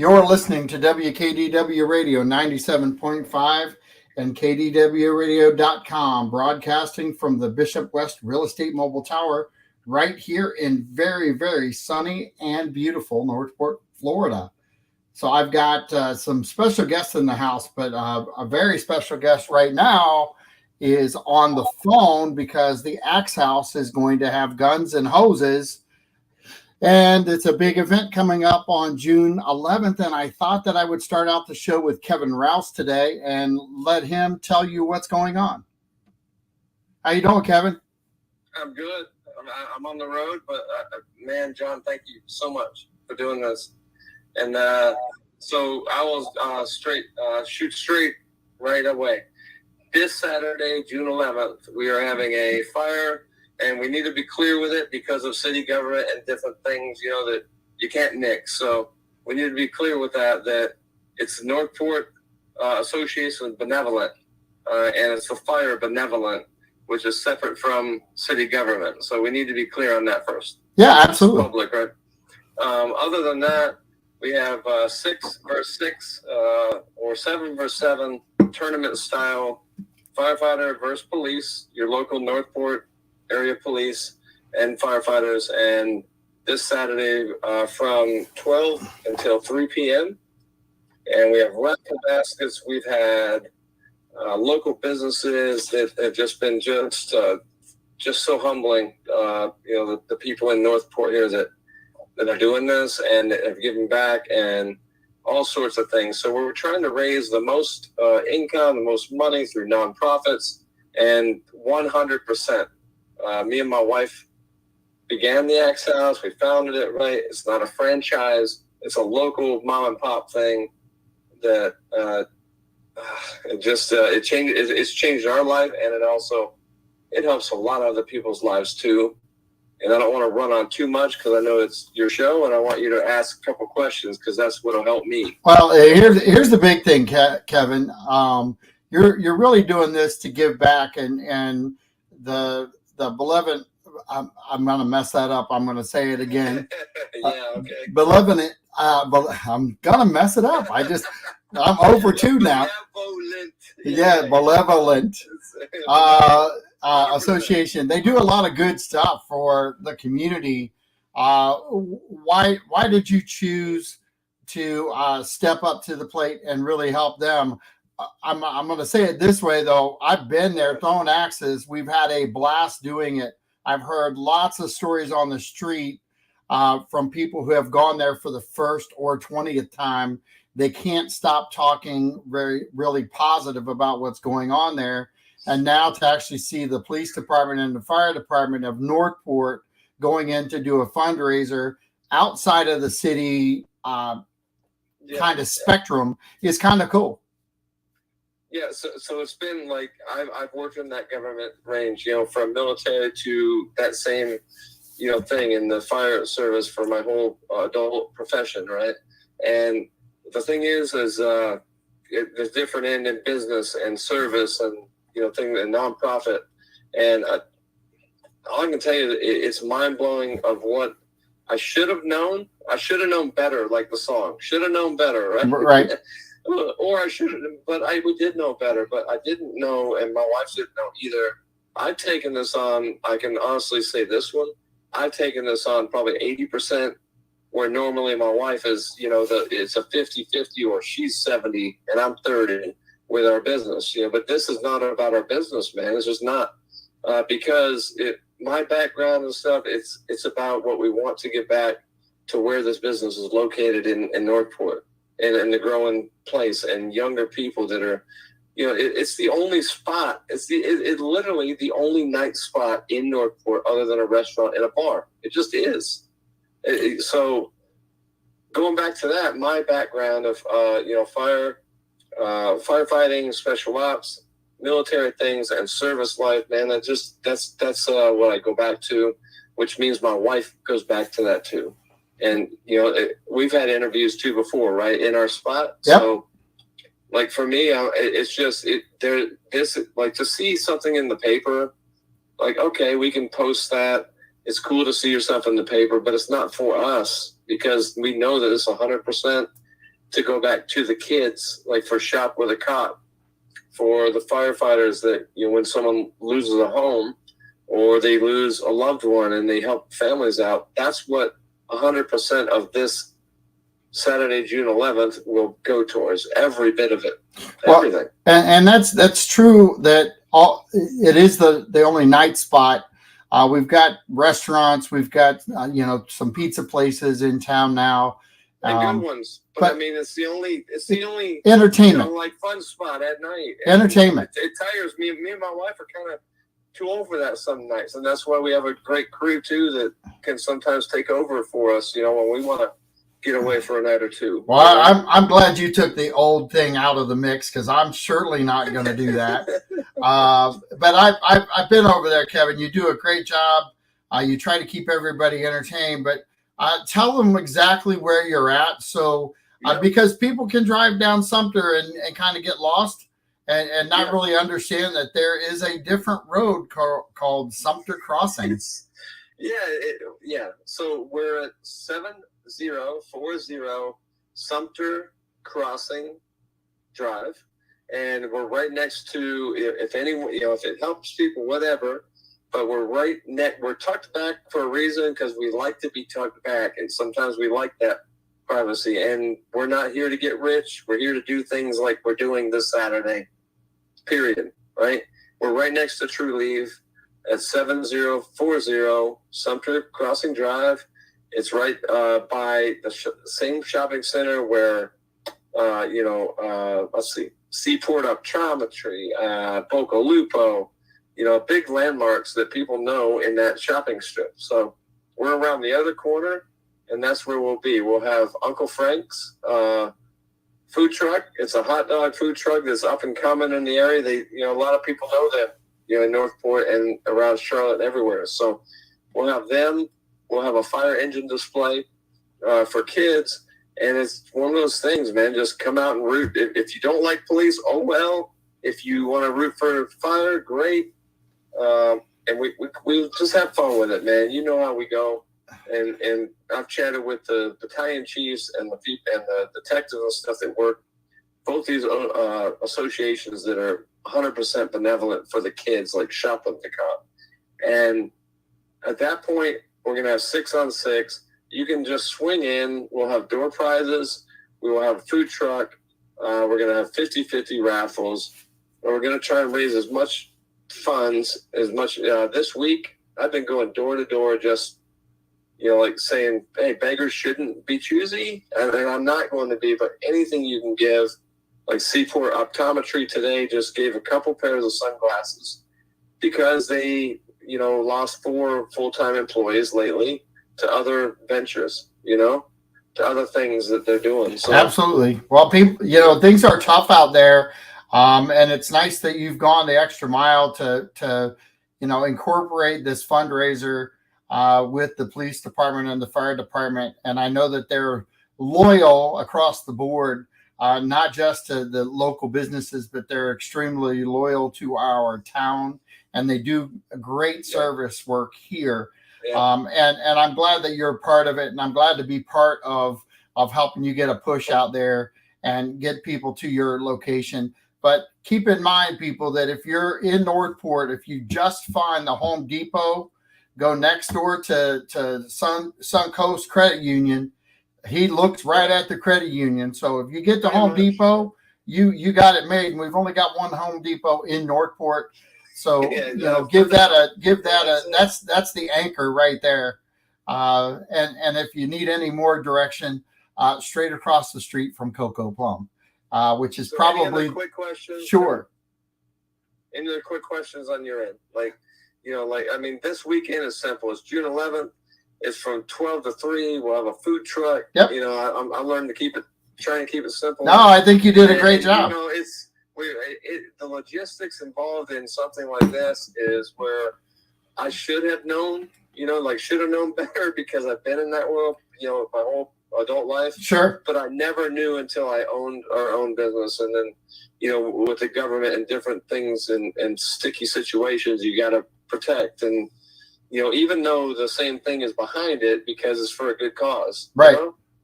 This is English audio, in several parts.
You're listening to WKDW Radio 97.5 and KDWRadio.com, broadcasting from the Bishop West Real Estate Mobile Tower right here in very, very sunny and beautiful Northport, Florida. So I've got some special guests in the house, but a very special guest right now is on the phone because the Axe House is going to have guns and hoses. And it's a big event coming up on June 11th. And I thought that I would start out the show with Kevin Rouse today and let him tell you what's going on. How you doing, Kevin? I'm good. I'm on the road, but man, John, thank you so much for doing this. And so I will shoot straight right away. This Saturday, June 11th, we are having a fire. And we need to be clear with it because of city government and different things, that you can't nix. So we need to be clear with that it's Northport Association Benevolent, and it's the Fire Benevolent, which is separate from city government. So we need to be clear on that first. Yeah, absolutely. It's public, right? Other than that, we have 6-versus-6 or 7-versus-7 tournament-style firefighter versus police, your local Northport area police and firefighters, and this Saturday from 12 until 3 p.m. And we have raffle baskets. We've had local businesses that have just been just so humbling. The people in Northport here that are doing this and have given back and all sorts of things. So we're trying to raise the most income, the most money through nonprofits, and 100%. Me and my wife began the Axe House. We founded it, right? It's not a franchise. It's a local mom and pop thing that it's changed our life, and it helps a lot of other people's lives too. And I don't want to run on too much because I know it's your show, and I want you to ask a couple questions because that's what'll help me. Well, here's the big thing, Kevin. You're really doing this to give back, and the beloved, I'm going to mess that up. I'm going to say it again. Yeah, okay. Benevolent, I'm going to mess it up. I'm over 2 now. Benevolent. Yeah, Benevolent Association. They do a lot of good stuff for the community. Why did you choose to step up to the plate and really help them? I'm going to say it this way, though. I've been there, thrown axes. We've had a blast doing it. I've heard lots of stories on the street from people who have gone there for the first or 20th time. They can't stop talking really positive about what's going on there. And now to actually see the police department and the fire department of Northport going in to do a fundraiser outside of the city kind of spectrum is kind of cool. Yeah, so it's been like I've worked in that government range, from military to that same, thing in the fire service for my whole adult profession, right? And the thing is there's different end in business and service and thing and nonprofit, and all I can tell you, it's mind blowing of what I should have known. I should have known better, like the song. Should have known better, right? Right. Or I should have, but we did know better, but I didn't know, and my wife didn't know either. I've taken this on, I can honestly say this one, I've taken this on probably 80%, where normally my wife is, it's a 50-50, or she's 70 and I'm 30 with our business, but this is not about our business, man. It's just not, because my background and stuff, it's about what we want to get back to where this business is located in Northport. And the growing place, and younger people that are, it's the only spot. It's literally the only night spot in Northport other than a restaurant and a bar. It just is. So going back to that, my background of firefighting, special ops, military things, and service life, man, that's what I go back to, which means my wife goes back to that too. And, we've had interviews too before, right, in our spot. Yep. So, like, for me, it's just, to see something in the paper, like, okay, we can post that. It's cool to see yourself in the paper, but it's not for us because we know that it's 100% to go back to the kids, like for Shop with a Cop, for the firefighters that, when someone loses a home or they lose a loved one and they help families out. That's what 100% of this Saturday, June 11th will go towards, every bit of it, everything. Well, and that's true. That it is the only night spot. We've got restaurants. We've got some pizza places in town now, and good ones. But I mean, it's the only entertainment, like fun spot at night. Entertainment. It tires me. Me and my wife are kind of too old for that some nights, and that's why we have a great crew too that can sometimes take over for us. When we want to get away for a night or two. Well, I'm glad you took the old thing out of the mix, because I'm surely not going to do that. But I've been over there, Kevin. You do a great job. You try to keep everybody entertained, but tell them exactly where you're at. So because people can drive down Sumter and kind of get lost and not really understand that there is a different road called Sumter Crossing. So we're at 7040 Sumter Crossing Drive, and we're right next to, if anyone, if it helps people, whatever, but we're tucked back for a reason, because we like to be tucked back, and sometimes we like that privacy, and we're not here to get rich. We're here to do things like we're doing this Saturday, period, right? We're right next to True Leave at 7040 Sumter Crossing Drive. It's right by the same shopping center where, let's see, Seaport Optometry, Boca Lupo, big landmarks that people know in that shopping strip. So we're around the other corner, and that's where we'll be. We'll have Uncle Frank's food truck. It's a hot dog food truck that's up and coming in the area. A lot of people know them, in Northport and around Charlotte and everywhere. So we'll have them. We'll have a fire engine display for kids. And it's one of those things, man, just come out and root. If you don't like police, oh well. If you want to root for fire, great. And we just have fun with it, man. You know how we go. And I've chatted with the battalion chiefs and the detectives and stuff that work, both these associations that are 100% benevolent for the kids, like Shop with the Cop. And at that point, we're going to have 6-on-6. You can just swing in. We'll have door prizes. We will have a food truck. We're going to have 50-50 raffles. And we're going to try and raise as much funds this week. I've been going door to door, just, like saying, hey, beggars shouldn't be choosy. And I'm not going to be, but anything you can give, like Seaport Optometry today just gave a couple pairs of sunglasses because they, lost 4 full-time employees lately to other ventures, to other things that they're doing. So absolutely. Well, people, things are tough out there. And it's nice that you've gone the extra mile to incorporate this fundraiser with the police department and the fire department. And I know that they're loyal across the board, not just to the local businesses, but they're extremely loyal to our town, and they do great service work here. Yeah. And I'm glad that you're a part of it, and I'm glad to be part of helping you get a push out there and get people to your location. But keep in mind, people, that if you're in Northport, if you just find the Home Depot, go next door to Suncoast Credit Union. He looks right at the credit union. So if you get to Home Depot, you got it made. And we've only got one Home Depot in Northport. So give that a that's the anchor right there. And if you need any more direction, straight across the street from Coco Plum, which is probably any other quick questions. Sure. Any other quick questions on your end? This weekend is simple. It's June 11th. It's from 12 to 3. We'll have a food truck. Yep. I learned to trying to keep it simple. No, I think you did a great job. The logistics involved in something like this is where I should have known, should have known better, because I've been in that world, my whole adult life. Sure. But I never knew until I owned our own business. And then, with the government and different things and sticky situations, you got to protect. And, even though the same thing is behind it, because it's for a good cause. Right.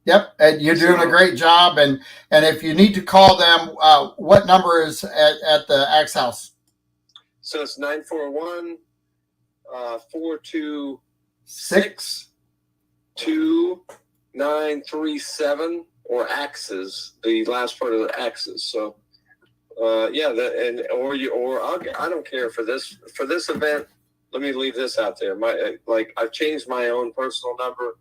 Yep, and you're doing a So, great job. And if you need to call them, what number is at the Axe House? so it's 941 426 Six. 2937, or axes, the last part of the axes. So yeah, I don't care for this event. Let me leave this out there. I've changed my own personal number.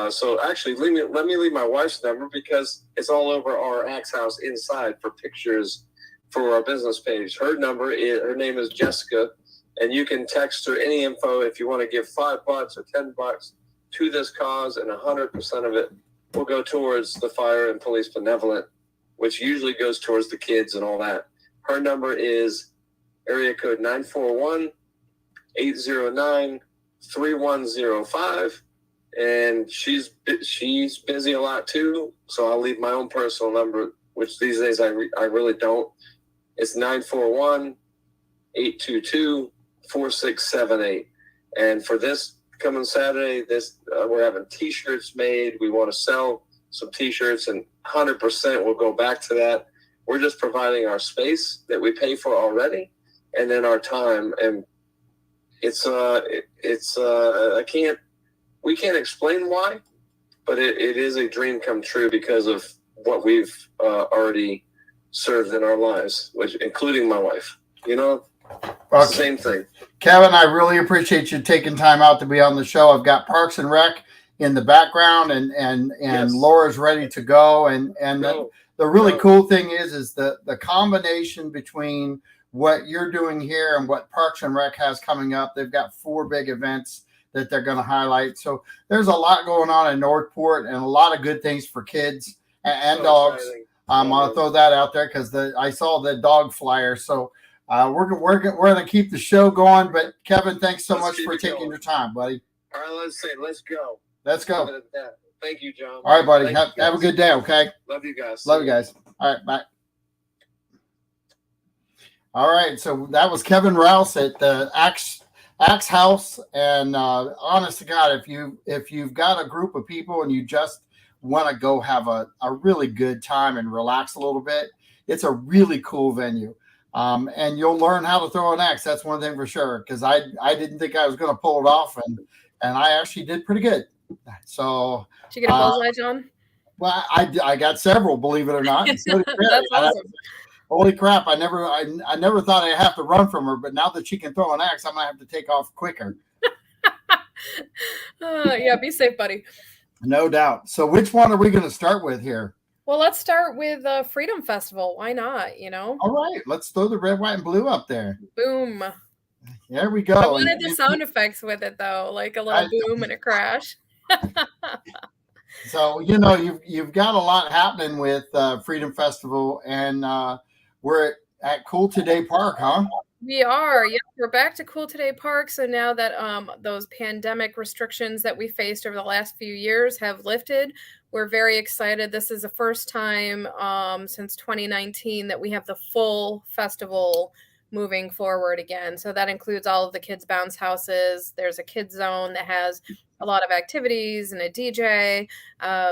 So actually, let me leave my wife's number, because it's all over our Axe House inside for pictures for our business page. Her name is Jessica, and you can text her any info if you want to give $5 or $10 to this cause, and 100% of it will go towards the fire and police benevolent, which usually goes towards the kids and all that. Her number is area code 941-809-3105. And she's busy a lot too, so I'll leave my own personal number, which these days I really don't. It's 941-822-4678. And for this coming Saturday, we're having T-shirts made. We want to sell some T-shirts, and 100% will go back to that. We're just providing our space that we pay for already, and then our time. And we can't explain why, but it is a dream come true because of what we've already served in our lives, which including my wife. Well, same thing. Kevin, I really appreciate you taking time out to be on the show. I've got Parks and Rec in the background, and yes. Laura's ready to go. And the really cool thing is the combination between what you're doing here and what Parks and Rec has coming up. They've got 4 big events that they're going to highlight. So there's a lot going on in Northport, and a lot of good things for kids and dogs. I'll throw that out there because I saw the dog flyer. So we're going to keep the show going. But Kevin, thanks so much for taking your time, buddy. All right, let's go. Let's go. Thank you, John. All right, buddy. Have a good day, okay? Love you guys. Love you guys. All right, bye. All right, so that was Kevin Rouse at the Axe House. And honest to God, if you've got a group of people and you just want to go have a really good time and relax a little bit, it's a really cool venue. And you'll learn how to throw an axe. That's one thing for sure, because I didn't think I was going to pull it off, and I actually did pretty good. So did you get a bullseye, John? Well, I got several, believe it or not. So that's awesome. Holy crap! I never thought I'd have to run from her, but now that she can throw an axe, I'm gonna have to take off quicker. Yeah, be safe, buddy. No doubt. So, which one are we going to start with here? Well, let's start with Freedom Festival. Why not? All right, let's throw the red, white, and blue up there. Boom. There we go. I wanted the sound effects with it though, like a little boom and a crash. So you've got a lot happening with Freedom Festival, and we're at Cool Today Park, huh? We are. Yeah, we're back to Cool Today Park. So now that those pandemic restrictions that we faced over the last few years have lifted, we're very excited. This is the first time since 2019 that we have the full festival moving forward again. So that includes all of the kids' bounce houses. There's a kids zone that has a lot of activities and a DJ.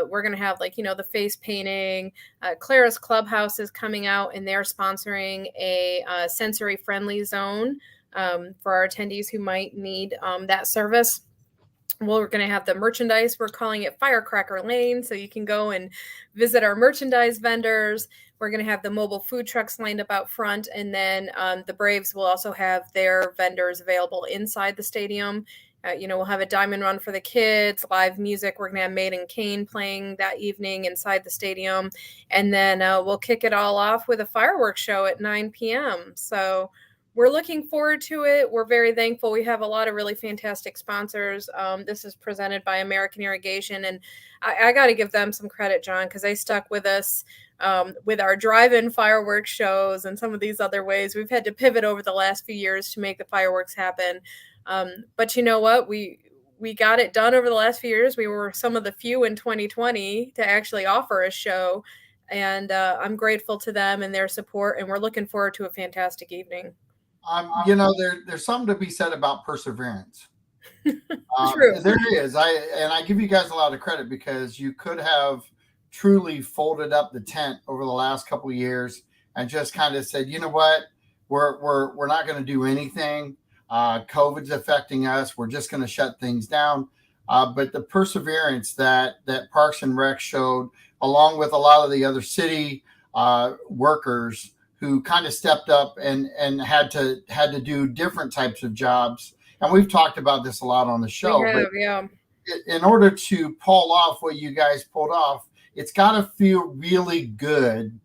We're going to have the face painting. Clara's Clubhouse is coming out, and they're sponsoring a sensory friendly zone for our attendees who might need that service. Well, we're going to have the merchandise. We're calling it Firecracker Lane, so you can go and visit our merchandise vendors. We're going to have the mobile food trucks lined up out front, and then the Braves will also have their vendors available inside the stadium. We'll have a diamond run for the kids, live music. We're going to have Maiden Kane playing that evening inside the stadium, and then we'll kick it all off with a fireworks show at 9 p.m. So we're looking forward to it. We're very thankful. We have a lot of really fantastic sponsors. This is presented by American Irrigation, and I got to give them some credit, John, because they stuck with us with our drive-in fireworks shows and some of these other ways. We've had to pivot over the last few years to make the fireworks happen. But you know what? We got it done over the last few years. We were some of the few in 2020 to actually offer a show, and I'm grateful to them and their support, and we're looking forward to a fantastic evening. There's something to be said about perseverance. True. There is. I give you guys a lot of credit because you could have truly folded up the tent over the last couple of years and just kind of said, you know what, we're not going to do anything. COVID's affecting us. We're just going to shut things down. But the perseverance that Parks and Rec showed, along with a lot of the other city workers who kind of stepped up and had to do different types of jobs. And we've talked about this a lot on the show. We have, yeah. In order to pull off what you guys pulled off, it's got to feel really good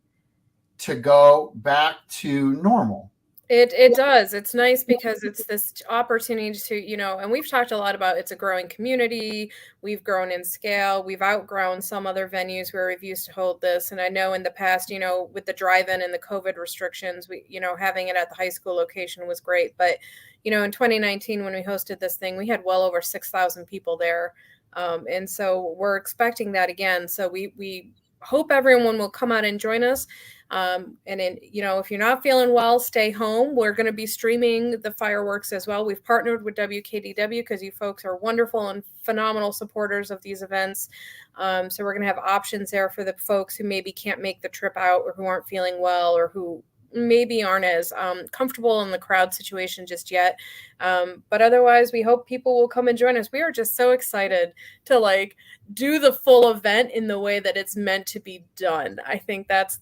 to go back to normal. It does. It's nice because it's this opportunity to, and we've talked a lot about it's a growing community. We've grown in scale. We've outgrown some other venues where we've used to hold this. And I know in the past, with the drive-in and the COVID restrictions, having it at the high school location was great. But, in 2019, when we hosted this thing, we had well over 6,000 people there. And so we're expecting that again. So we hope everyone will come out and join us. If you're not feeling well, stay home. We're going to be streaming the fireworks as well. We've partnered with WKDW because you folks are wonderful and phenomenal supporters of these events. So we're going to have options there for the folks who maybe can't make the trip out or who aren't feeling well or who maybe aren't as comfortable in the crowd situation just yet. But otherwise, we hope people will come and join us. We are just so excited to do the full event in the way that it's meant to be done. I think that's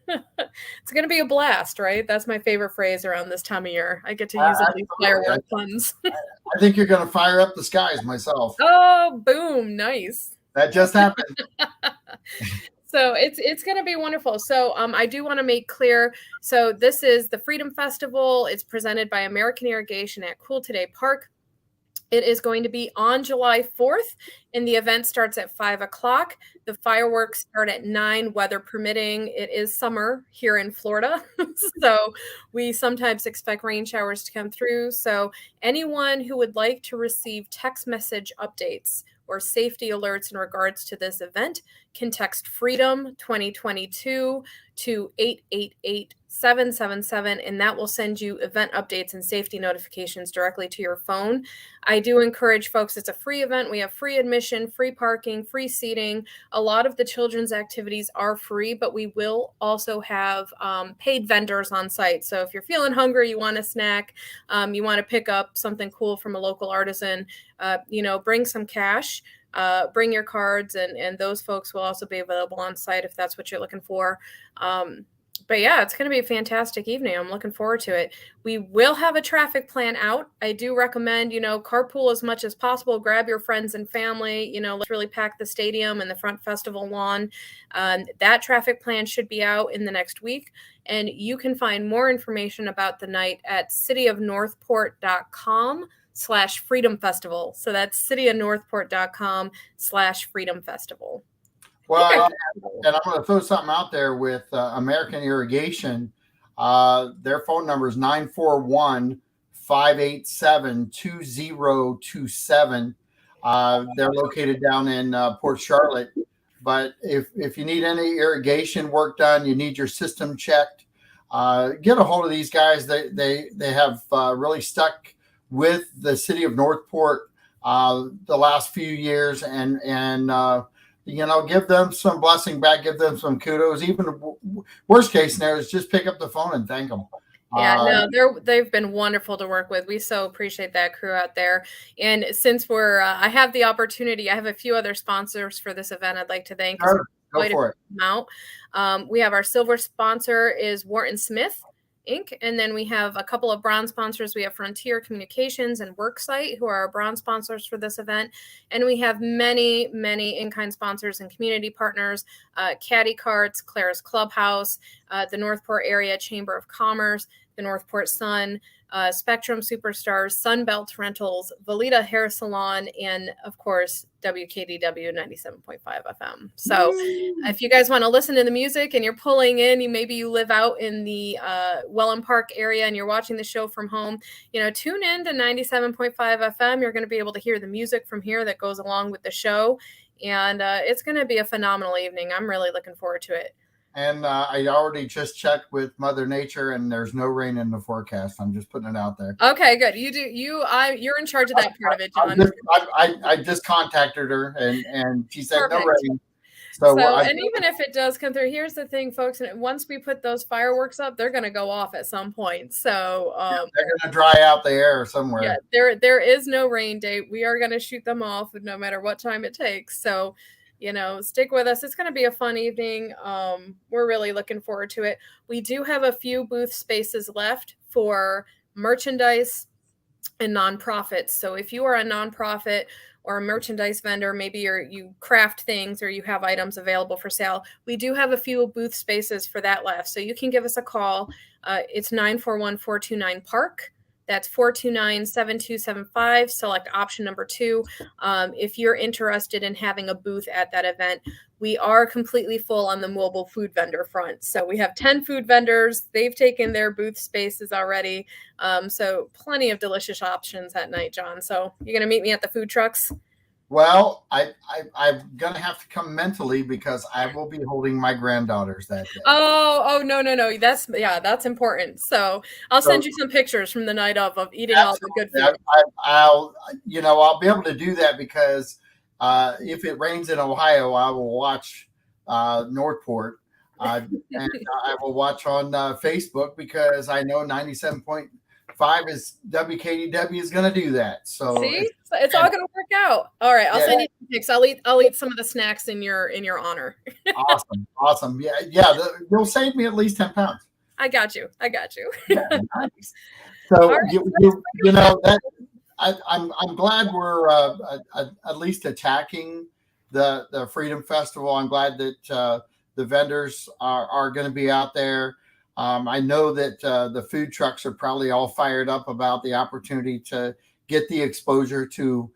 it's going to be a blast, right? That's my favorite phrase around this time of year. I get to use all these firework puns. I think you're going to fire up the skies myself. Oh, boom. Nice. That just happened. So it's going to be wonderful. So I do want to make clear. So this is the Freedom Festival. It's presented by American Irrigation at Cool Today Park. It is going to be on July 4th, and the event starts at 5 o'clock. The fireworks start at 9, weather permitting. It is summer here in Florida, so we sometimes expect rain showers to come through. So anyone who would like to receive text message updates or safety alerts in regards to this event can text Freedom 2022 to 888-777, and that will send you event updates and safety notifications directly to your phone. I do encourage folks, it's a free event. We have free admission, free parking, free seating. A lot of the children's activities are free, but we will also have paid vendors on site. So if you're feeling hungry, you want a snack, you want to pick up something cool from a local artisan, bring some cash. Bring your cards, and those folks will also be available on site if that's what you're looking for. But yeah, it's going to be a fantastic evening. I'm looking forward to it. We will have a traffic plan out. I do recommend, carpool as much as possible. Grab your friends and family. Let's really pack the stadium and the front festival lawn. That traffic plan should be out in the next week. And you can find more information about the night at cityofnorthport.com/Freedom Festival. So that's cityofnorthport.com/Freedom Festival. Well, and I'm going to throw something out there with American Irrigation. Their phone number is 941-587-2027. They're located down in Port Charlotte. But if you need any irrigation work done, you need your system checked, get a hold of these guys. They have really stuck with the city of Northport the last few years, and give them some blessing back, give them some kudos. Even worst case scenario is just pick up the phone and thank them. Yeah, no, they've been wonderful to work with. We so appreciate that crew out there. And since I have the opportunity, I have a few other sponsors for this event I'd like to thank. Sure, go for it. We have our silver sponsor is Wharton Smith Inc. And then we have a couple of bronze sponsors. We have Frontier Communications and Worksite, who are our bronze sponsors for this event. And we have many, many in-kind sponsors and community partners, Caddy Carts, Claire's Clubhouse, the Northport Area Chamber of Commerce, the Northport Sun, Spectrum Superstars, Sunbelt Rentals, Velita Hair Salon, and of course, WKDW 97.5 FM. So if you guys want to listen to the music and you're pulling in, maybe you live out in the Welland Park area and you're watching the show from home, tune in to 97.5 FM. You're going to be able to hear the music from here that goes along with the show. And it's going to be a phenomenal evening. I'm really looking forward to it. And I already just checked with Mother Nature, and there's no rain in the forecast. I'm just putting it out there. Okay, good. You're in charge of that part of it, John. I just contacted her, and she said no Perfect. rain. So, and even if it does come through, here's the thing, folks. Once we put those fireworks up, they're going to go off at some point. So they're going to dry out the air somewhere. Yeah, there is no rain date. We are going to shoot them off no matter what time it takes. So, stick with us. It's going to be a fun evening. We're really looking forward to it. We do have a few booth spaces left for merchandise and nonprofits. So if you are a nonprofit or a merchandise vendor, maybe you craft things or you have items available for sale, we do have a few booth spaces for that left. So you can give us a call. It's 941-429-PARK. That's 429-7275. Select option number 2. If you're interested in having a booth at that event, we are completely full on the mobile food vendor front. So we have 10 food vendors. They've taken their booth spaces already. So plenty of delicious options that night, John. So you're going to meet me at the food trucks? Well, I'm going to have to come mentally because I will be holding my granddaughters that day. Oh, no. That's important. So I'll send you some pictures from the night of eating all the good food. I'll be able to do that because if it rains in Ohio, I will watch Northport. And I will watch on Facebook because I know 97.5 is WKDW is going to do that. So see, it's all going to work out. All right, I'll send you some pics. I'll eat some of the snacks in your honor. Awesome. Yeah. You'll save me at least 10 pounds. I got you. Yeah, nice. So right, I'm glad we're at least attacking the Freedom Festival. I'm glad that the vendors are going to be out there. I know that the food trucks are probably all fired up about the opportunity to get the exposure to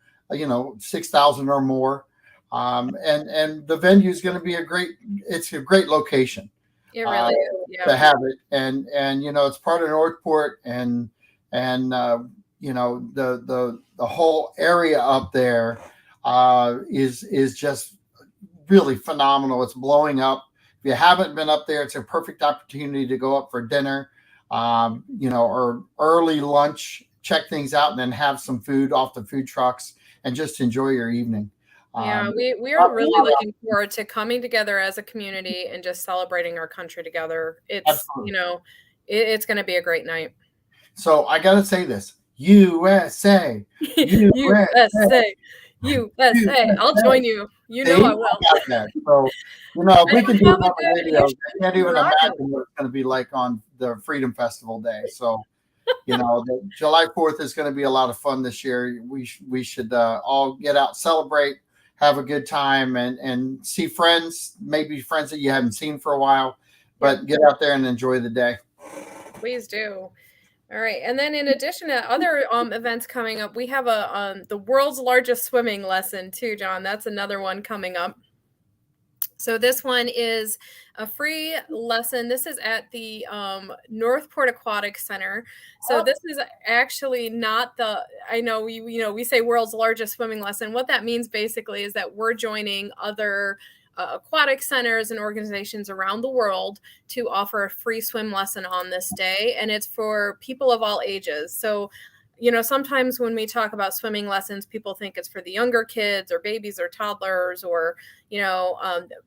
6,000 or more, and the venue is going to be a great location. It really is, to have it, and it's part of Northport, and the whole area up there is just really phenomenal. It's blowing up. If you haven't been up there, it's a perfect opportunity to go up for dinner, or early lunch, check things out, and then have some food off the food trucks and just enjoy your evening. Yeah, we are really looking forward to coming together as a community and just celebrating our country together. It's, it's going to be a great night. So I got to say this, USA, USA. I'll join you. I will. So, if we can do it on the radio, I can't even imagine what it's going to be like on the Freedom Festival day. So, the July 4th is going to be a lot of fun this year. We should all get out, celebrate, have a good time, and see friends, maybe friends that you haven't seen for a while, but get out there and enjoy the day. Please do. All right. And then in addition to other events coming up, we have the world's largest swimming lesson too, John. That's another one coming up. So this one is a free lesson. This is at the Northport Aquatic Center. So this is actually not I know we say world's largest swimming lesson. What that means basically is that we're joining other aquatic centers and organizations around the world to offer a free swim lesson on this day. And it's for people of all ages. So sometimes when we talk about swimming lessons, people think it's for the younger kids or babies or toddlers or,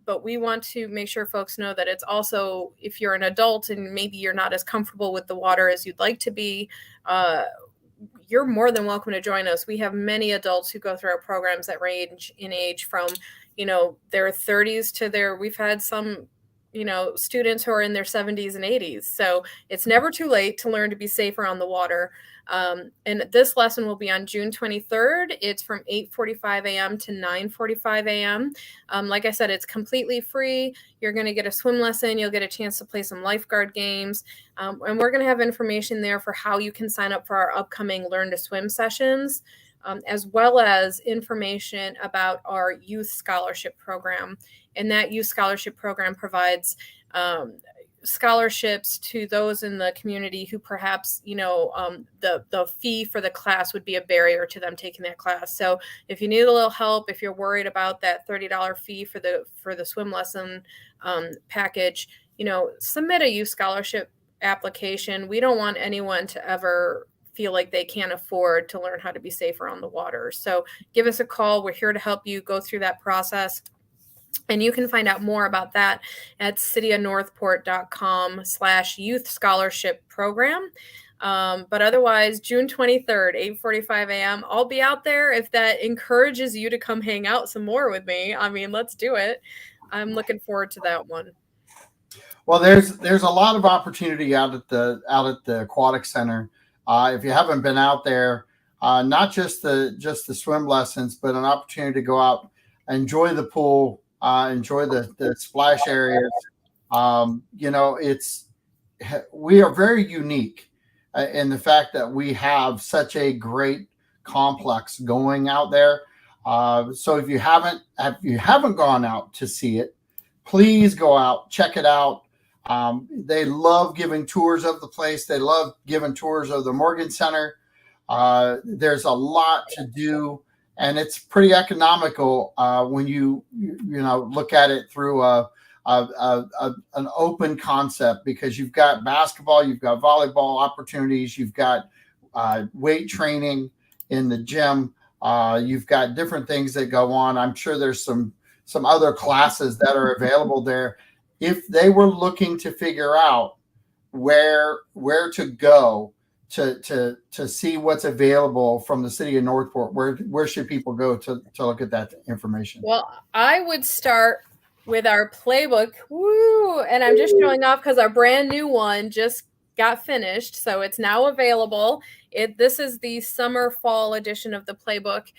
but we want to make sure folks know that it's also, if you're an adult and maybe you're not as comfortable with the water as you'd like to be, you're more than welcome to join us. We have many adults who go through our programs that range in age from, their 30s to we've had some students who are in their 70s and 80s. So it's never too late to learn to be safe around the water. And this lesson will be on June 23rd. It's from 8:45 a.m. to 9:45 a.m. Like I said, it's completely free. You're going to get a swim lesson. You'll get a chance to play some lifeguard games. And we're going to have information there for how you can sign up for our upcoming Learn to Swim sessions, as well as information about our youth scholarship program. And that youth scholarship program provides scholarships to those in the community who perhaps, the fee for the class would be a barrier to them taking that class. So if you need a little help, if you're worried about that $30 fee for the swim lesson package, submit a youth scholarship application. We don't want anyone to ever feel like they can't afford to learn how to be safer on the water. So give us a call. We're here to help you go through that process. And you can find out more about that at cityofnorthport.com/youth scholarship program. But otherwise, June 23rd, 8:45 a.m. I'll be out there. If that encourages you to come hang out some more with me, I mean, let's do it. I'm looking forward to that one. Well, there's a lot of opportunity out at the aquatic center. If you haven't been out there, not just the swim lessons, but an opportunity to go out, enjoy the pool, enjoy the splash areas. We are very unique in the fact that we have such a great complex going out there. So if you haven't gone out to see it, please go out, check it out. They love giving tours of the place. They love giving tours of the Morgan Center. There's a lot to do, and it's pretty economical when you look at it through an open concept, because you've got basketball, you've got volleyball opportunities, you've got weight training in the gym, you've got different things that go on. I'm sure there's some other classes that are available there. If they were looking to figure out where to go to see what's available from the city of Northport, where should people go to look at that information? Well, I would start with our playbook. Woo! And I'm just showing off because our brand new one just got finished, so it's now available. This is the summer fall edition of the playbook.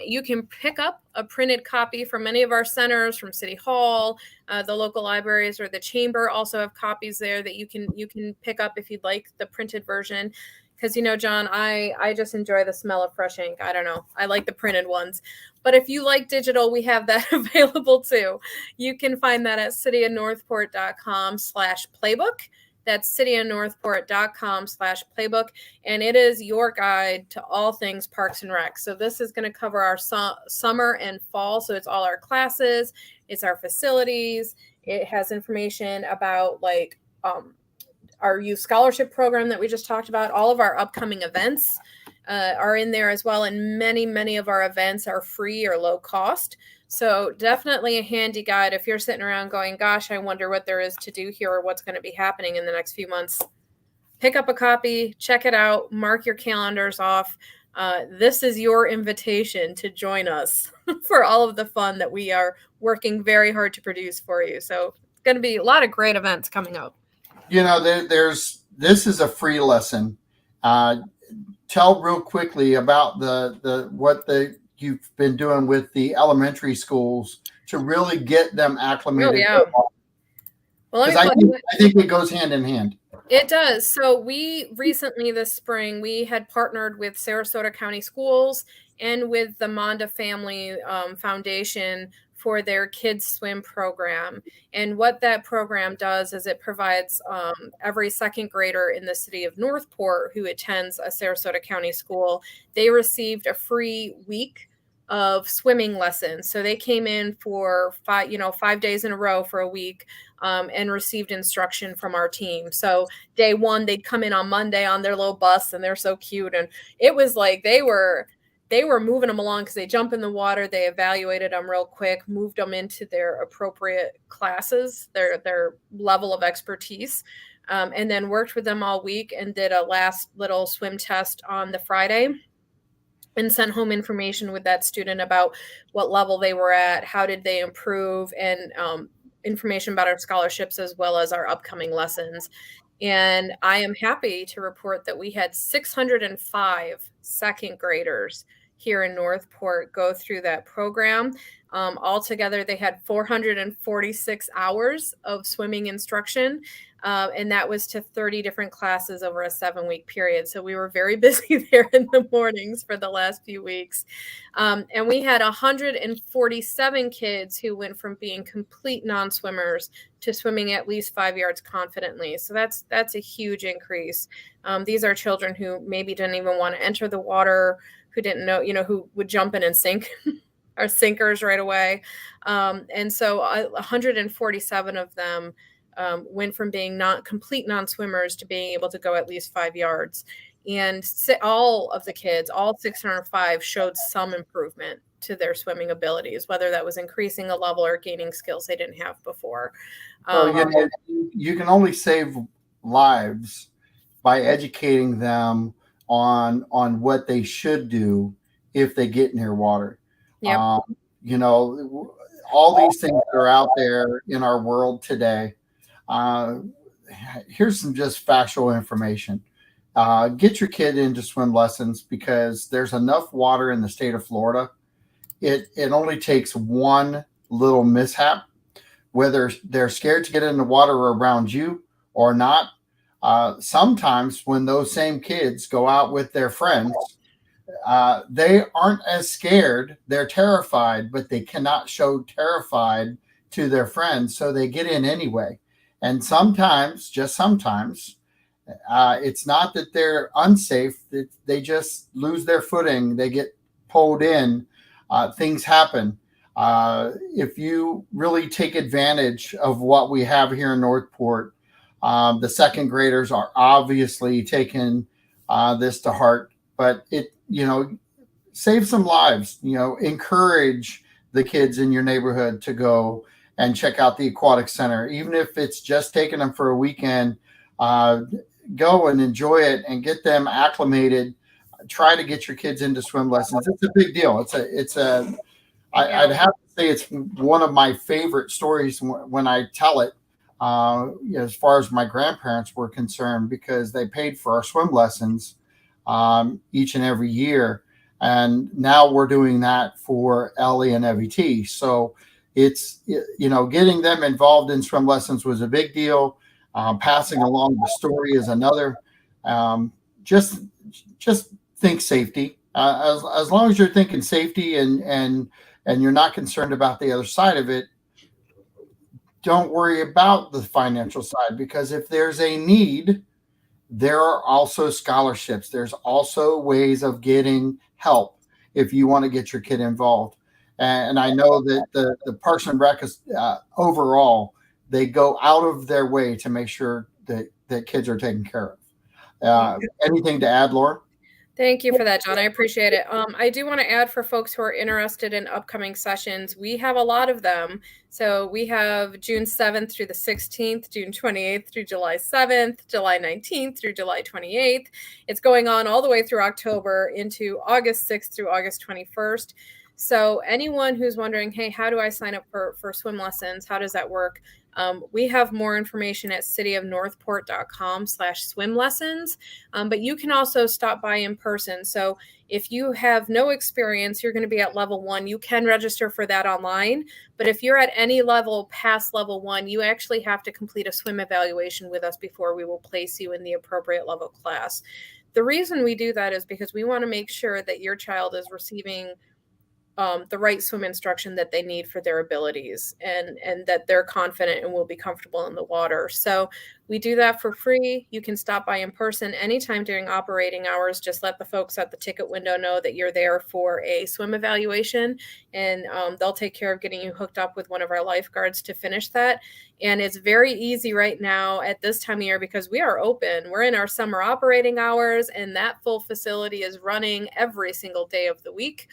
You can pick up a printed copy from any of our centers, from City Hall, the local libraries, or the chamber also have copies there that you can pick up if you'd like the printed version. Because, John, I just enjoy the smell of fresh ink. I don't know. I like the printed ones. But if you like digital, we have that available too. You can find that at cityofnorthport.com/playbook. That's cityofnorthport.com/playbook. And it is your guide to all things Parks and Rec. So this is going to cover our summer and fall. So it's all our classes. It's our facilities. It has information about our youth scholarship program that we just talked about. All of our upcoming events are in there as well. And many, many of our events are free or low cost. So definitely a handy guide if you're sitting around going, gosh, I wonder what there is to do here or what's going to be happening in the next few months. Pick up a copy, check it out, mark your calendars off. This is your invitation to join us for all of the fun that we are working very hard to produce for you. So it's going to be a lot of great events coming up. This is a free lesson. Tell real quickly about what you've been doing with the elementary schools to really get them acclimated. Oh, yeah. Well, I think it goes hand in hand. It does. So we recently this spring, we had partnered with Sarasota County Schools and with the Monda Family Foundation for their kids swim program. And what that program does is it provides every second grader in the city of Northport who attends a Sarasota County school, they received a free week of swimming lessons. So they came in for 5 days in a row for a week and received instruction from our team. So day one, they'd come in on Monday on their little bus, and they're so cute. And it was like they were moving them along because they jump in the water. They evaluated them real quick, moved them into their appropriate classes, their level of expertise, and then worked with them all week and did a last little swim test on the Friday and sent home information with that student about what level they were at, how did they improve, and information about our scholarships as well as our upcoming lessons. And I am happy to report that we had 605 second graders here in Northport go through that program. Altogether, they had 446 hours of swimming instruction, and that was to 30 different classes over a 7-week period. So we were very busy there in the mornings for the last few weeks. And we had 147 kids who went from being complete non-swimmers to swimming at least 5 yards confidently. So that's a huge increase. These are children who maybe didn't even want to enter the water, who didn't know, who would jump in and sink. Our sinkers right away. And so 147 of them went from being complete non-swimmers to being able to go at least 5 yards. And all of the kids, all 605, showed some improvement to their swimming abilities, whether that was increasing a level or gaining skills they didn't have before. Well, you can only save lives by educating them on what they should do if they get near water. Yep. All these things that are out there in our world today. Uh, Here's some just factual information. Get your kid into swim lessons because there's enough water in the state of Florida. It only takes one little mishap, whether they're scared to get in the water around you or not. Sometimes when those same kids go out with their friends, they aren't as scared. They're terrified, but they cannot show terrified to their friends. So they get in anyway. And sometimes, just sometimes, it's not that they're unsafe. They just lose their footing. They get pulled in. Things happen. If you really take advantage of what we have here in Northport, the second graders are obviously taking this to heart, but save some lives, encourage the kids in your neighborhood to go and check out the aquatic center, even if it's just taking them for a weekend. Go and enjoy it and get them acclimated. Try to get your kids into swim lessons. It's a big deal. I'd have to say it's one of my favorite stories when I tell it, as far as my grandparents were concerned, because they paid for our swim lessons each and every year. And now we're doing that for Ellie and Evie T. So it's, getting them involved in swim lessons was a big deal. Passing along the story is another. Just think safety. As long as you're thinking safety and you're not concerned about the other side of it, don't worry about the financial side, because if there's a need, there are also scholarships. There's also ways of getting help if you want to get your kid involved. And I know that the Parks and Rec is overall, they go out of their way to make sure that kids are taken care of. Anything to add, Laura? Thank you for that, John. I appreciate it. I do want to add, for folks who are interested in upcoming sessions, we have a lot of them. So we have June 7th through the 16th, June 28th through July 7th, July 19th through July 28th. It's going on all the way through October into August 6th through August 21st. So anyone who's wondering, hey, how do I sign up for swim lessons? How does that work? We have more information at cityofnorthport.com/swim lessons, but you can also stop by in person. So if you have no experience, you're going to be at level 1, you can register for that online. But if you're at any level past level 1, you actually have to complete a swim evaluation with us before we will place you in the appropriate level class. The reason we do that is because we want to make sure that your child is receiving the right swim instruction that they need for their abilities, and that they're confident and will be comfortable in the water. So we do that for free. You can stop by in person anytime during operating hours. Just let the folks at the ticket window know that you're there for a swim evaluation, and they'll take care of getting you hooked up with one of our lifeguards to finish that. And it's very easy right now at this time of year because we are open. We're in our summer operating hours, and that full facility is running every single day of the week.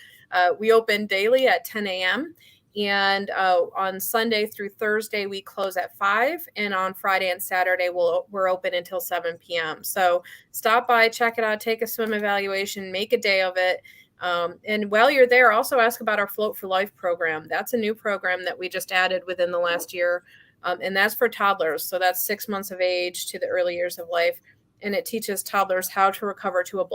We open daily at 10 a.m. And on Sunday through Thursday, we close at 5. And on Friday and Saturday, we're open until 7 p.m. So stop by, check it out, take a swim evaluation, make a day of it. And while you're there, also ask about our Float for Life program. That's a new program that we just added within the last year. And that's for toddlers. So that's 6 months of age to the early years of life. And it teaches toddlers how to recover to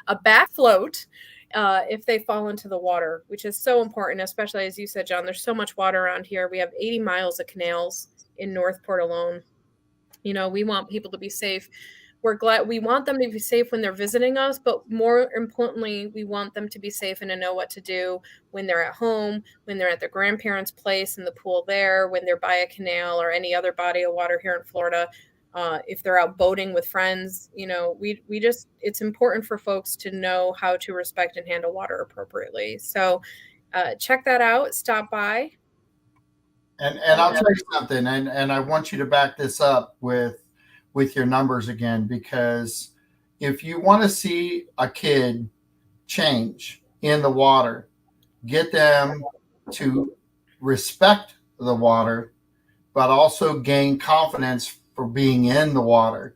a back float if they fall into the water, which is so important, especially as you said, John, there's so much water around here. We have 80 miles of canals in Northport alone. We want people to be safe. We want them to be safe when they're visiting us, but more importantly, we want them to be safe and to know what to do when they're at home, when they're at their grandparents' place in the pool there, when they're by a canal or any other body of water here in Florida. If they're out boating with friends, it's important for folks to know how to respect and handle water appropriately. So check that out. Stop by. And I'll tell you something, and I want you to back this up with your numbers again, because if you want to see a kid change in the water, get them to respect the water, but also gain confidence for being in the water.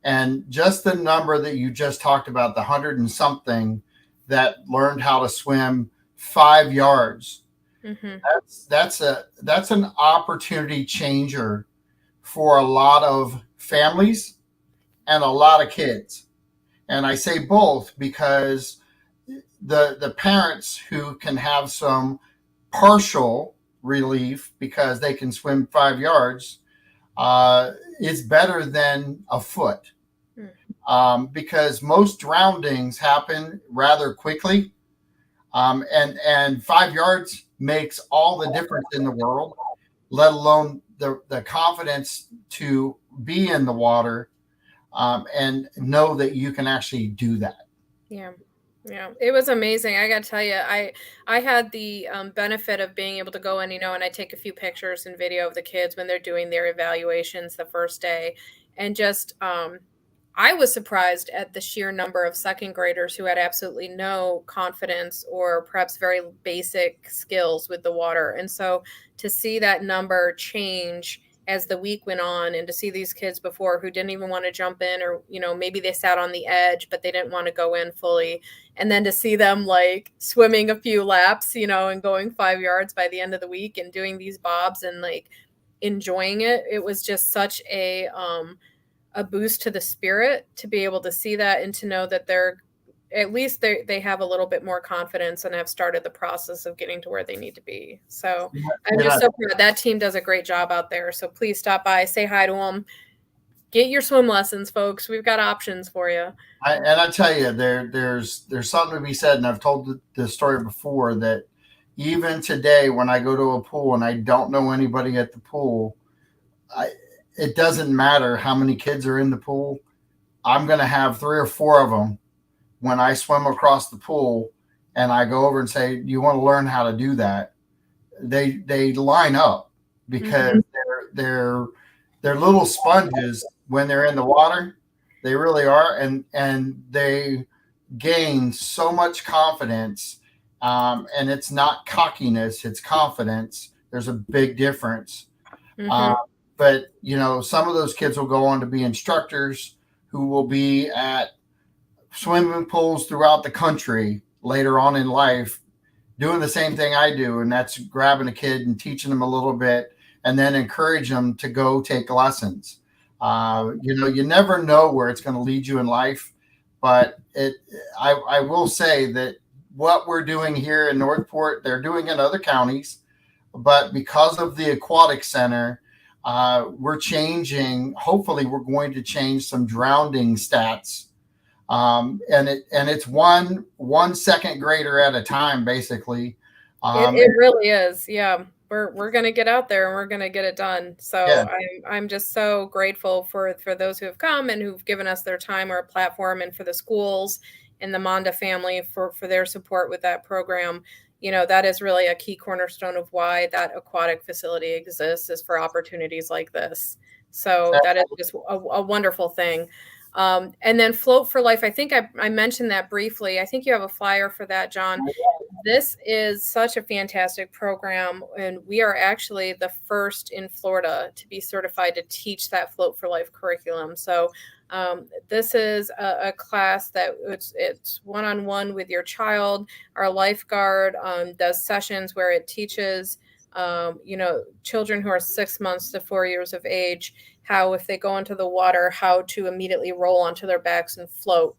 And just the number that you just talked about, the hundred and something that learned how to swim 5 yards, Mm-hmm. that's an opportunity changer for a lot of families and a lot of kids. And I say both because the parents who can have some partial relief because they can swim 5 yards is better than a foot, because most drownings happen rather quickly, and 5 yards makes all the difference in the world, let alone the confidence to be in the water, and know that you can actually do that. Yeah. Yeah, it was amazing. I got to tell you, I had the benefit of being able to go in, and I take a few pictures and video of the kids when they're doing their evaluations the first day, and just I was surprised at the sheer number of second graders who had absolutely no confidence or perhaps very basic skills with the water, and so to see that number change as the week went on, and to see these kids before who didn't even want to jump in, or maybe they sat on the edge but they didn't want to go in fully, and then to see them like swimming a few laps, and going 5 yards by the end of the week and doing these bobs and like enjoying it. It was just such a boost to the spirit to be able to see that and to know that they're at least they have a little bit more confidence and have started the process of getting to where they need to be. So I'm just so proud. That team does a great job out there. So please stop by, say hi to them, get your swim lessons, folks. We've got options for you. And I tell you, there's something to be said, and I've told the story before, that even today when I go to a pool and I don't know anybody at the pool, it doesn't matter how many kids are in the pool. I'm going to have 3 or 4 of them when I swim across the pool, and I go over and say, "You want to learn how to do that?" They line up because they're little sponges when they're in the water. They really are, and they gain so much confidence. And it's not cockiness; it's confidence. There's a big difference. But some of those kids will go on to be instructors who will be at swimming pools throughout the country later on in life, doing the same thing I do, and that's grabbing a kid and teaching them a little bit, and then encourage them to go take lessons. You never know where it's going to lead you in life, but I will say that what we're doing here in Northport, they're doing in other counties, but because of the aquatic center, we're changing. Hopefully, we're going to change some drowning stats, and it's one second grader at a time, basically. It really is. Yeah. We're going to get out there and we're going to get it done. So Yeah. I'm just so grateful for those who have come and who've given us their time or a platform, and for the schools and the Monda family for their support with that program. That is really a key cornerstone of why that aquatic facility exists, is for opportunities like this. So that is just a wonderful thing. And then Float for Life, I think I mentioned that briefly. I think you have a flyer for that, John. This is such a fantastic program, and we are actually the first in Florida to be certified to teach that Float for Life curriculum. So this is a class that it's one-on-one with your child. Our lifeguard does sessions where it teaches children who are 6 months to 4 years of age, how, if they go into the water, how to immediately roll onto their backs and float,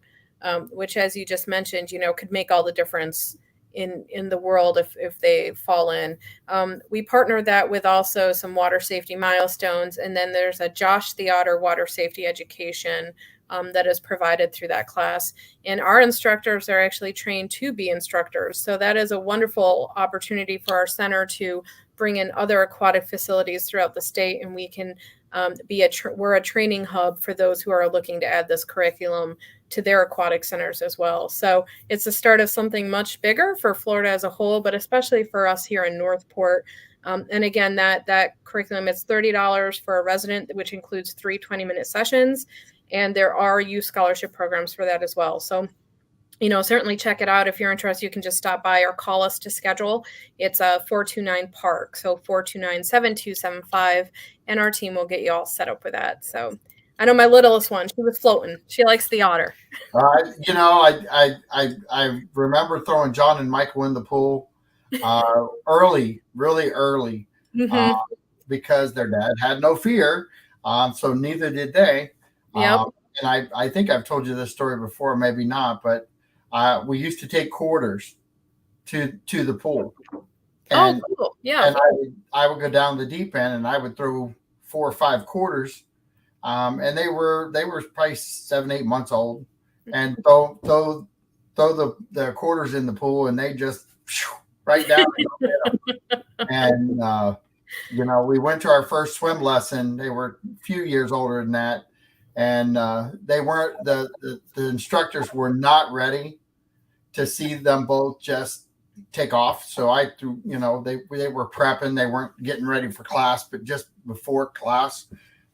which, as you just mentioned, could make all the difference in the world if they fall in. We partnered that with also some water safety milestones, and then there's a Josh the Otter water safety education that is provided through that class. And our instructors are actually trained to be instructors. So that is a wonderful opportunity for our center to bring in other aquatic facilities throughout the state, and we can we're a training hub for those who are looking to add this curriculum to their aquatic centers as well. So it's the start of something much bigger for Florida as a whole, but especially for us here in Northport. And again, that curriculum, it's $30 for a resident, which includes 3 20-minute sessions. And there are youth scholarship programs for that as well. So, certainly check it out. If you're interested, you can just stop by or call us to schedule. It's a 429-PARK, so 429-7275, and our team will get you all set up with that. So I know my littlest one, she was floating. She likes the otter. I remember throwing John and Michael in the pool early, really early, because their dad had no fear, so neither did they. Yep. And I think I've told you this story before, maybe not, but we used to take quarters to the pool. And, cool. Yeah. And I would go down the deep end and I would throw 4 or 5 quarters. And they were probably 7, 8 months old, and throw the quarters in the pool, and they just right down. And we went to our first swim lesson. They were a few years older than that, and they weren't the instructors were not ready to see them both just take off. So I threw, they were prepping. They weren't getting ready for class, but just before class.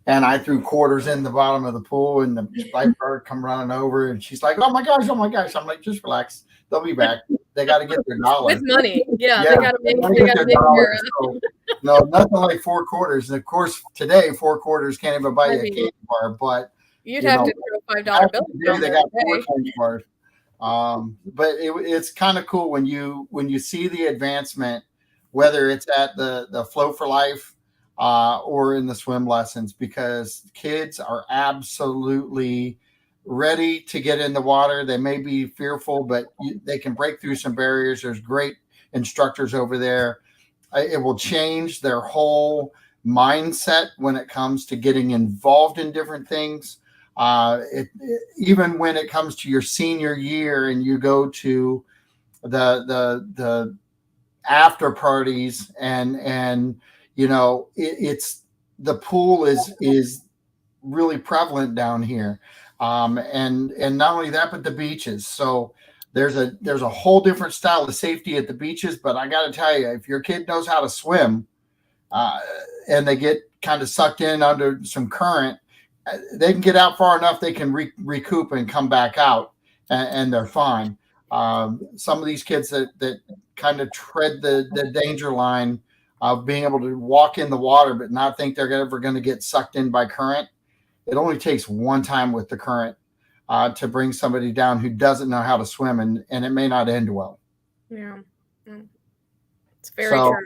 And I threw quarters in the bottom of the pool, and the lifeguard come running over, and she's like, oh my gosh. I'm like, just relax. They'll be back. They got to get their dollar. With money. Yeah. They got to make their dollar. So, no, nothing like 4 quarters. And of course, today, 4 quarters can't even buy you a candy bar, but you'd have to throw a $5 bill. They got 4 candy bars. But it's kind of cool when you see the advancement, whether it's at the Flow for Life, or in the swim lessons, because kids are absolutely ready to get in the water. They may be fearful, but they can break through some barriers. There's great instructors over there. It will change their whole mindset when it comes to getting involved in different things. Even when it comes to your senior year and you go to the after parties and it's the pool is really prevalent down here, and not only that, but the beaches. So there's a whole different style of safety at the beaches. But I got to tell you, if your kid knows how to swim, and they get kind of sucked in under some current, they can get out far enough, they can recoup and come back out, and they're fine. Some of these kids that kind of tread the danger line of being able to walk in the water but not think they're ever going to get sucked in by current. It only takes one time with the current to bring somebody down who doesn't know how to swim, and it may not end well. Yeah, it's very true.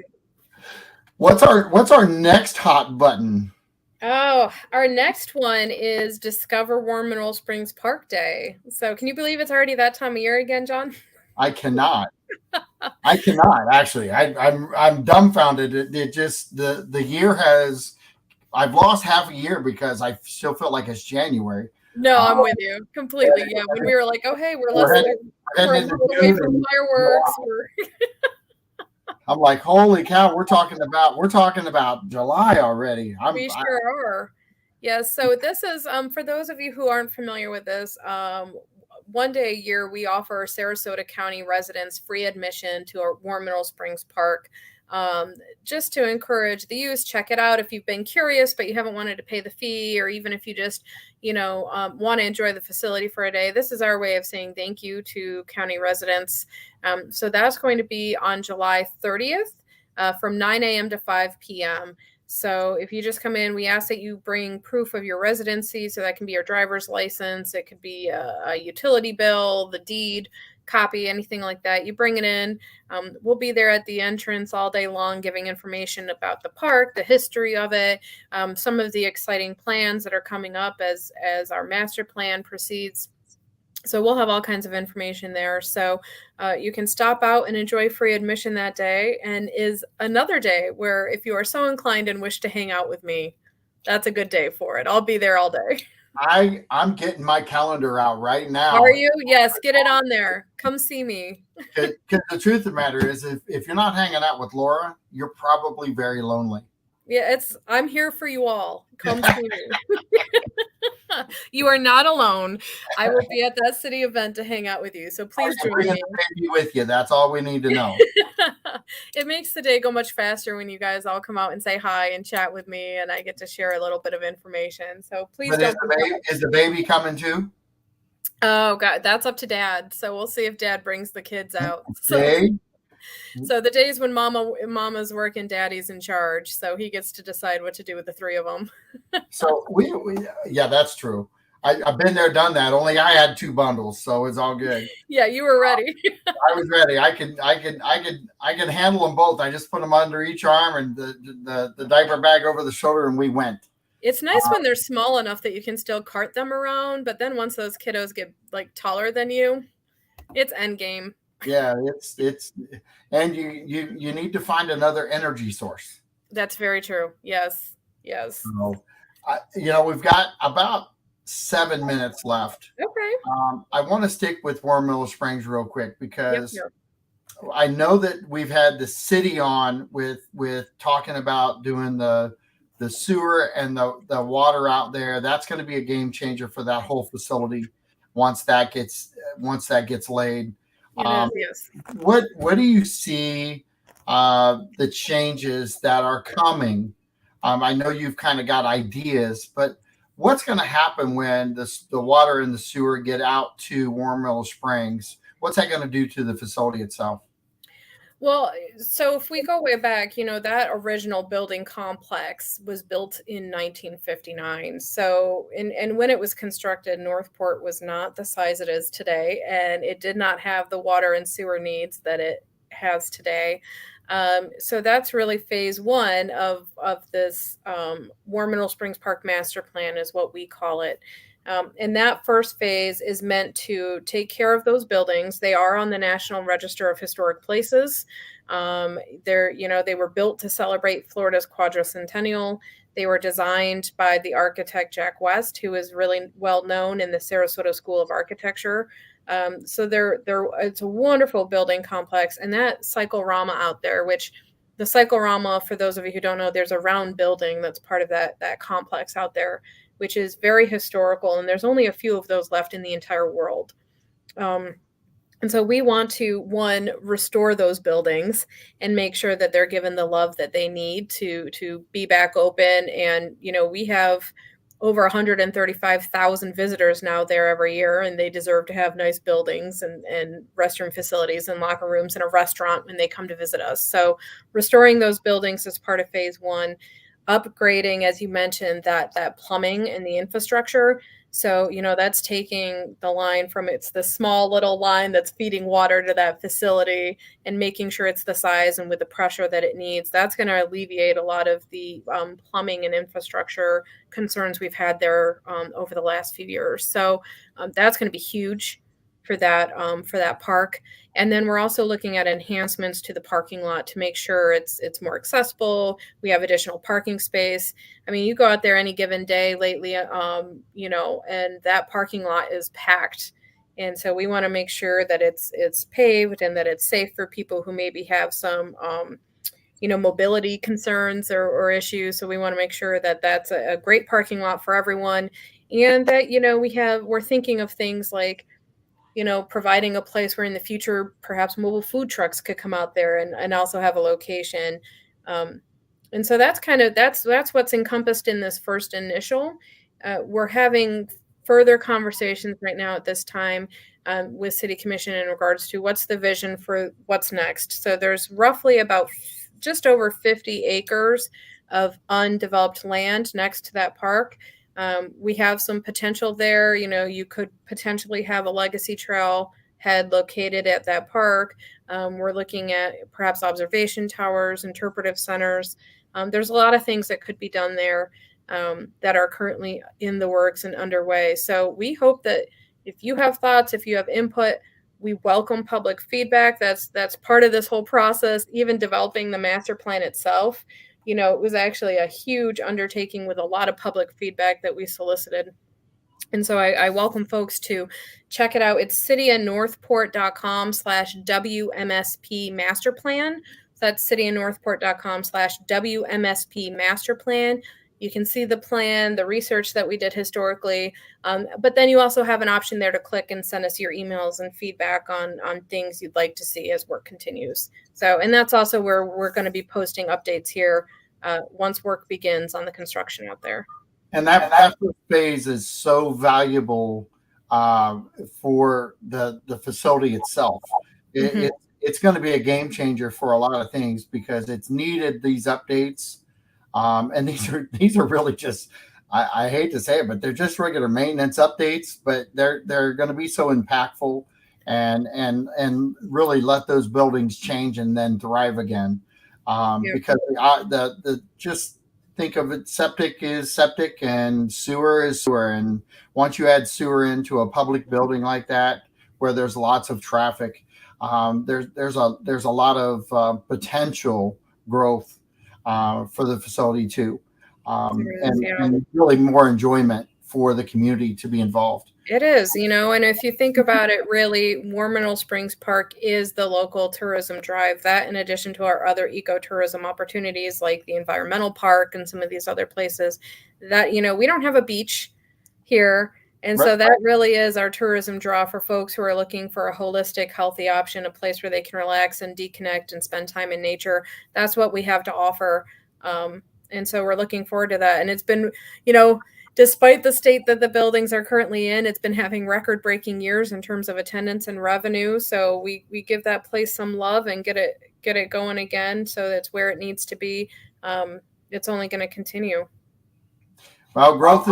What's our next hot button? Oh, our next one is Discover Warm Mineral Springs Park Day. So can you believe it's already that time of year again, John? I cannot. I cannot actually. I'm dumbfounded. It just the year has. I've lost half a year because I still feel like it's January. No, I'm with you completely. Yeah, when we were like, oh hey, we're away from fireworks. I'm like, holy cow, we're talking about July already. We sure are. Yes. So this is for those of you who aren't familiar with this. One day a year, we offer Sarasota County residents free admission to a Warm Mineral Springs Park, just to encourage the use. Check it out if you've been curious, but you haven't wanted to pay the fee, or even if you just, want to enjoy the facility for a day. This is our way of saying thank you to county residents. So that's going to be on July 30th from 9 a.m. to 5 p.m. So if you just come in, we ask that you bring proof of your residency. So that can be your driver's license. It could be a utility bill, the deed copy, anything like that. You bring it in. We'll be there at the entrance all day long, giving information about the park, the history of it, some of the exciting plans that are coming up as our master plan proceeds. So we'll have all kinds of information there. So you can stop out and enjoy free admission that day, and is another day where if you are so inclined and wish to hang out with me, that's a good day for it. I'll be there all day. I'm getting my calendar out right now. Are you? Yes, get it on there. Come see me. Because the truth of the matter is, if you're not hanging out with Laura, you're probably very lonely. Yeah, I'm here for you all. Come see me. You are not alone. I will be at that city event to hang out with you. So please join Bring me. the baby with you. That's all we need to know. It makes the day go much faster when you guys all come out and say hi and chat with me, and I get to share a little bit of information. So please But don't. is the baby coming too? Oh God, that's up to Dad. So we'll see if Dad brings the kids out. Okay. So the days when Mama's working, Daddy's in charge. So he gets to decide what to do with the three of them. So yeah, that's true. I've been there, done that. Only I had 2 bundles, so it's all good. Yeah, you were ready. I was ready. I could handle them both. I just put them under each arm and the diaper bag over the shoulder, and we went. It's nice when they're small enough that you can still cart them around, but then once those kiddos get like taller than you, it's end game. Yeah, it's and you need to find another energy source. That's very true. Yes. So, we've got about 7 minutes left. Okay. I want to stick with Warm Willow Springs real quick because Yep. I know that we've had the city on with talking about doing the sewer and the water out there. That's going to be a game changer for that whole facility once that gets laid. Yes. What do you see the changes that are coming? I know you've kind of got ideas, but what's going to happen when the water and the sewer get out to Warm Willow Springs? What's that going to do to the facility itself? Well, so if we go way back, that original building complex was built in 1959. So, and when it was constructed, Northport was not the size it is today, and it did not have the water and sewer needs that it has today. So that's really phase 1 of this Warm Mineral Springs Park Master Plan is what we call it. And that first phase is meant to take care of those buildings. They are on the National Register of Historic Places. They were built to celebrate Florida's quadricentennial. They were designed by the architect Jack West, who is really well known in the Sarasota School of Architecture. So it's a wonderful building complex, and that cyclorama out there, which the cyclorama, for those of you who don't know, there's a round building that's part of that complex out there, which is very historical, and there's only a few of those left in the entire world. And so we want to, one, restore those buildings and make sure that they're given the love that they need to be back open. And, we have over 135,000 visitors now there every year, and they deserve to have nice buildings and restroom facilities and locker rooms and a restaurant when they come to visit us. So restoring those buildings is part of phase 1. Upgrading, as you mentioned, that plumbing and the infrastructure. So, that's taking the line from it's the small little line that's feeding water to that facility and making sure it's the size and with the pressure that it needs. That's going to alleviate a lot of the plumbing and infrastructure concerns we've had there over the last few years. So that's going to be huge for that park. And then we're also looking at enhancements to the parking lot to make sure it's more accessible. We have additional parking space. I mean, you go out there any given day lately, and that parking lot is packed. And so we want to make sure that it's paved and that it's safe for people who maybe have some, mobility concerns or issues. So we want to make sure that that's a great parking lot for everyone. And that, we're thinking of things like, providing a place where in the future, perhaps mobile food trucks could come out there and also have a location. And so that's what's encompassed in this first initial. We're having further conversations right now at this time with City Commission in regards to what's the vision for what's next. So there's roughly about just over 50 acres of undeveloped land next to that park. We have some potential there. You could potentially have a legacy trail head located at that park. We're looking at perhaps observation towers, interpretive centers. There's a lot of things that could be done there that are currently in the works and underway. So we hope that if you have thoughts, if you have input, we welcome public feedback. That's part of this whole process, even developing the master plan itself. It was actually a huge undertaking with a lot of public feedback that we solicited. And so I welcome folks to check it out. It's cityofnorthport.com/WMSP master plan. So that's cityofnorthport.com/WMSP master plan. You can see the plan, the research that we did historically, but then you also have an option there to click and send us your emails and feedback on things you'd like to see as work continues. So, and that's also where we're going to be posting updates here once work begins on the construction out there. And that first phase is so valuable for the facility itself. It's going to be a game changer for a lot of things because it's needed these updates. And these are really just, I hate to say it, but they're just regular maintenance updates, but they're going to be so impactful and really let those buildings change and then thrive again. Because the just think of it, septic is septic and sewer is sewer. And once you add sewer into a public building like that, where there's lots of traffic, there's a lot of potential growth for the facility too, and really more enjoyment for the community to be involved. It is, and if you think about it, really, War Mineral Springs Park is the local tourism drive. That, in addition to our other ecotourism opportunities like the environmental park and some of these other places, that we don't have a beach here. And so that really is our tourism draw for folks who are looking for a holistic, healthy option, a place where they can relax and deconnect and spend time in nature. That's what we have to offer. And so we're looking forward to that. And it's been, despite the state that the buildings are currently in, it's been having record-breaking years in terms of attendance and revenue. So we give that place some love and get it going again. So that's where it needs to be. It's only going to continue. Well, growth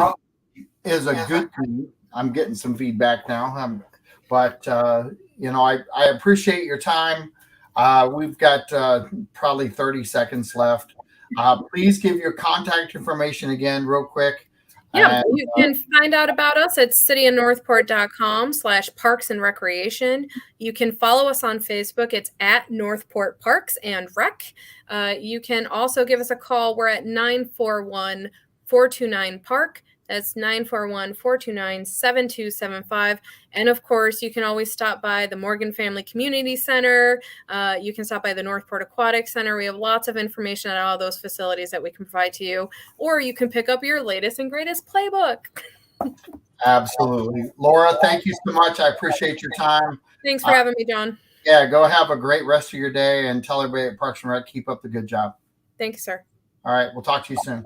is a good thing. I'm getting some feedback now, but I appreciate your time. We've got probably 30 seconds left. Please give your contact information again real quick. Yeah, you can find out about us at cityofnorthport.com/parks and recreation. You can follow us on Facebook. It's at Northport Parks and Rec. You can also give us a call. We're at 941-429-PARK. That's 941-429-7275. And of course, you can always stop by the Morgan Family Community Center. You can stop by the Northport Aquatic Center. We have lots of information at all those facilities that we can provide to you. Or you can pick up your latest and greatest playbook. Absolutely. Laura, thank you so much. I appreciate your time. Thanks for having me, John. Yeah, go have a great rest of your day and tell everybody at Parks and Rec, keep up the good job. Thank you, sir. All right, we'll talk to you soon.